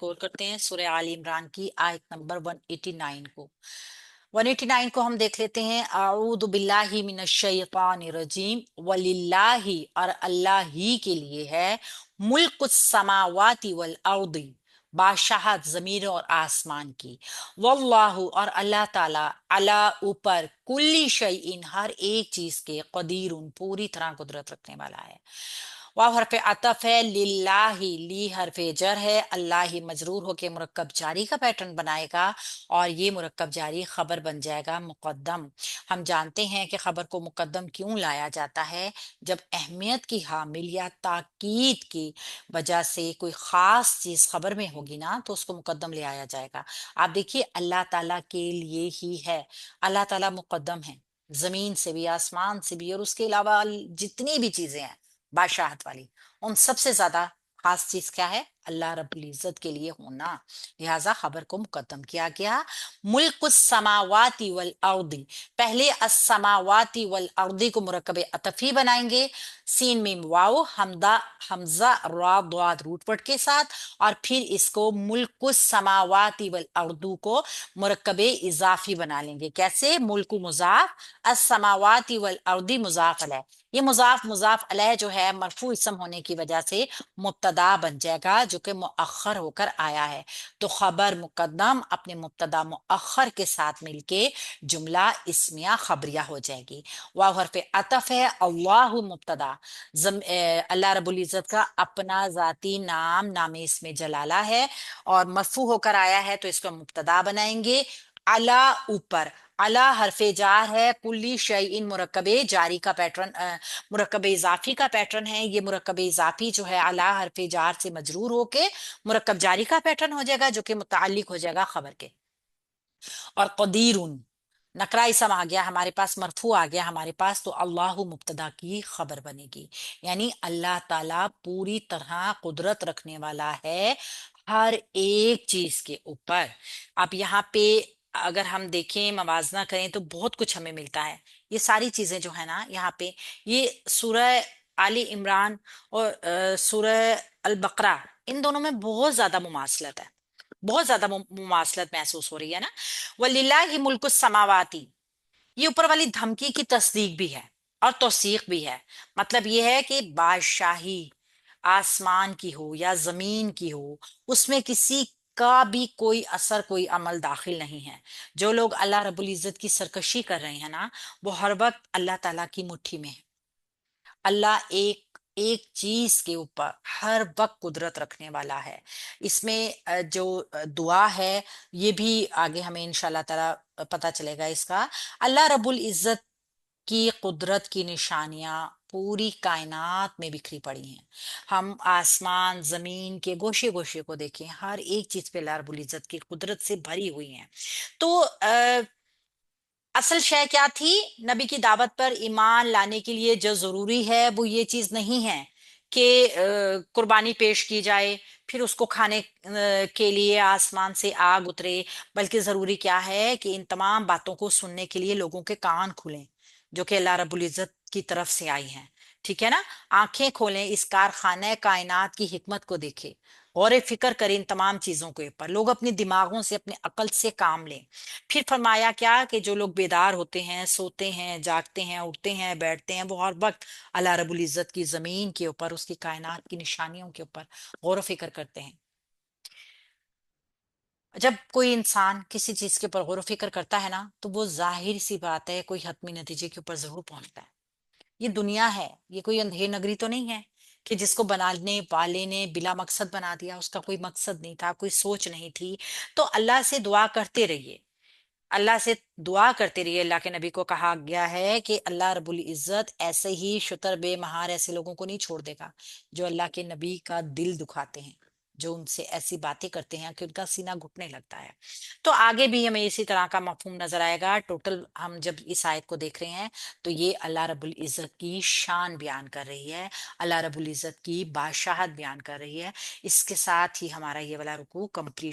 को करते हैं, सूरह आल इमरान की आयत नंबर 189 को। 189 को हम देख लेते हैं। आऊदु बिल्लाहि मिनश शैतानिर रजीम, वलिल्लाहि और अल्लाह ही के लिए है, मुल्कुस समावाति वल अर्दी, बादशाहत जमीन और आसमान की, वल्लाहु और अल्लाह ताला, अला ऊपर, कुल्ली शैइन हर एक चीज के, कदीरुन पूरी तरह कुदरत रखने वाला है। वाव हरफ अतफ है, लिल्लाही, ली हरफ जर है, अल्लाह ही मजरूर होके मुरक्कब जारी का पैटर्न बनाएगा और ये मुरक्कब जारी खबर बन जाएगा मुकद्दम। हम जानते हैं कि खबर को मुकद्दम क्यों लाया जाता है। जब अहमियत की हामिल या ताकीद की वजह से कोई खास चीज खबर में होगी ना, तो उसको मुकद्दम ले आया जाएगा। आप देखिए, अल्लाह ताला के लिए ही है, अल्लाह ताला मुकद्दम है, जमीन से भी आसमान से भी, और उसके अलावा जितनी भी चीजें हैं बादशाहत वाली, उन सबसे ज्यादा खास चीज क्या है? अल्लाह रब्बुल इज्जत के लिए होना। लिहाजा खबर को मुकद्दम किया गया। मुल्कुस समावाती वल अर्दी, पहले अस्समावाती वल अर्दी को मुरक्कबे अतफी बनाएंगे, सीन मीम वाओ हमदा हमजा रा द्वाद रूट वर्ड के साथ, और फिर इसको मुल्कुस समावाती वल अर्दू को मुरक्कबे इजाफी बना लेंगे। कैसे? मुल्कु मुजाफ, अस्समावाती वल अर्दी मुजाफ अलैह। ये मुजाफ मुजाफ अलैह जो है मरफू इसम होने की वजह से मुब्तदा बन जाएगा, जो कि मुअख्खर होकर आया है। तो खबर मुकद्दम अपने मुब्तदा मुअख्खर के साथ मिलके जुमला इस्मिया खबरिया हो जाएगी। वाव हरफ अतफ है, अल्लाहु मुब्तदा, अल्लाह रब्बुल इज्जत का अपना जाती नाम, नामे इसमें जलाला है और मरफू होकर आया है, तो इसको मुब्तदा बनाएंगे। अला ऊपर, अला हरफे जार है, कुल्ली शैइन मुरक्कबे जारी का पैटर्न, मुरक्कबे इजाफी का पैटर्न है। ये मुरक्कबे इजाफी जो है अला हरफे जार से मजरूर होके मुरक्कब जारी का पैटर्न हो जाएगा, जो कि मुताल्लिक हो जाएगा खबर के। और कदीरुन नकरा इसम आ गया हमारे पास, मरफू आ गया हमारे पास, तो अल्लाह मुब्तदा की खबर बनेगी। यानी अल्लाह ताला पूरी तरह कुदरत रखने वाला है हर एक चीज के ऊपर। अब यहाँ पे अगर हम देखें, मवाजना करें, तो बहुत कुछ हमें मिलता है। ये सारी चीजें जो है ना यहाँ पे, ये सूरह आली इमरान और सूरह अल बकरा, इन दोनों में बहुत ज्यादा मुमासलत है, बहुत ज्यादा मुमासलत महसूस हो रही है ना। वलिल्लाहि मुल्कु समावाती, ये ऊपर वाली धमकी की तस्दीक भी है और तौसीक भी है। मतलब ये है कि बादशाही आसमान की हो या जमीन की हो, उसमें किसी का भी कोई असर, कोई अमल दाखिल नहीं है। जो लोग अल्लाह रब्बुल इज्जत की सरकशी कर रहे हैं ना, वो हर वक्त अल्लाह ताला की मुट्ठी में है। अल्लाह एक एक चीज के ऊपर हर वक्त कुदरत रखने वाला है। इसमें जो दुआ है, ये भी आगे हमें इंशाल्लाह ताला पता चलेगा इसका। अल्लाह रब्बुल इज्जत की कुदरत की निशानियां पूरी कायनात में बिखरी पड़ी हैं। हम आसमान जमीन के गोशे गोशे को देखें, हर एक चीज पे अल्लाह रब्बुल इज्जत की कुदरत से भरी हुई है। तो असल शय क्या थी? नबी की दावत पर ईमान लाने के लिए जो जरूरी है वो ये चीज नहीं है कि कुर्बानी पेश की जाए, फिर उसको खाने के लिए आसमान से आग उतरे। बल्कि जरूरी क्या है कि इन तमाम बातों को सुनने के लिए लोगों के कान खुलें, जो कि अल्लाह रब्बुल इज्जत की तरफ से आई हैं। ठीक है ना? आंखें खोलें, इस कारखाने कायनात की हिकमत को देखें, गौर फिक्र करें इन तमाम चीजों के ऊपर। लोग अपने दिमागों से, अपने अकल से काम लें। फिर फरमाया क्या कि जो लोग बेदार होते हैं, सोते हैं, जागते हैं, उठते हैं, बैठते हैं, वो हर वक्त अल्लाह रब्बुल इज्जत की जमीन के ऊपर, उसकी कायनात की निशानियों के ऊपर गौर फिक्र करते हैं। जब कोई इंसान किसी चीज के ऊपर गौर फिक्र करता है ना, तो वो जाहिर सी बात है कोई हतमी नतीजे के ऊपर जरूर पहुंचता है। ये दुनिया है, ये कोई अंधेर नगरी तो नहीं है कि जिसको बनाने वाले ने बिला मकसद बना दिया, उसका कोई मकसद नहीं था, कोई सोच नहीं थी। तो अल्लाह से दुआ करते रहिए, अल्लाह से दुआ करते रहिए। अल्लाह के नबी को कहा गया है कि अल्लाह रब्बुल इज्जत ऐसे ही शुतर बेमहार ऐसे लोगों को नहीं छोड़ देगा जो अल्लाह के नबी का दिल दुखाते हैं, जो उनसे ऐसी बातें करते हैं कि उनका सीना घुटने लगता है। तो आगे भी हमें इसी तरह का मफहूम नजर आएगा। टोटल हम जब इस आयत को देख रहे हैं, तो ये अल्लाह रब्बुल इज्जत की शान बयान कर रही है, अल्लाह रब्बुल इज्जत की बादशाहत बयान कर रही है। इसके साथ ही हमारा ये वाला रुकू कंप्लीट